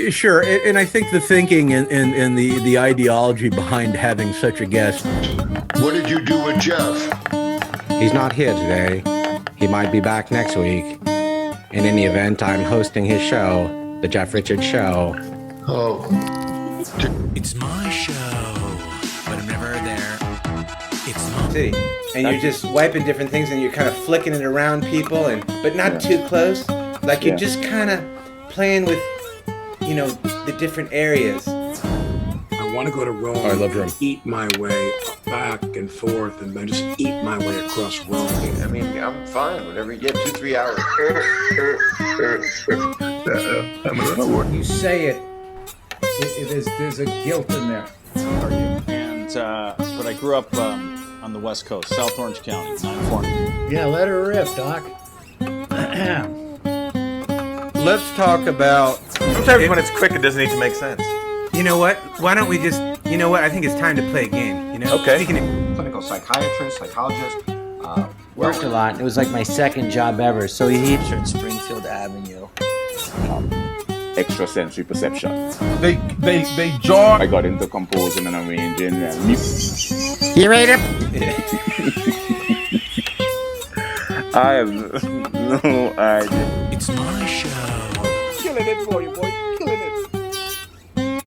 Sure, and I think the thinking and the ideology behind having such a guest. What did you do with Jeff? He's not here today. He might be back next week. In any event, I'm hosting his show, The Jeff Richards Show. Oh. It's my show, but I'm never there. It's my See, and you're just wiping different things and you're kind of flicking it around people, but not too close. Like you're just kind of playing with, you know, the different areas. I want to go to Rome. I love Rome. And eat my way back and forth, and then just eat my way across Rome. I mean, I'm fine. Whatever you get, 2-3 hours. You say it. There's a guilt in there. And but I grew up on the West Coast, South Orange County, 940. Yeah, let her rip, Doc. Let's talk about. Sometimes when it's quick, it doesn't need to make sense. You know what? Why don't we just? You know what? I think it's time to play a game. You know? Okay. Clinical psychiatrist, psychologist. Worked a lot. It was like my second job ever. So he at Springfield Avenue. Extrasensory perception. They jaw. I got into composing and arranging. You ready to? I have no idea. It's my show. Killing it for you, boy.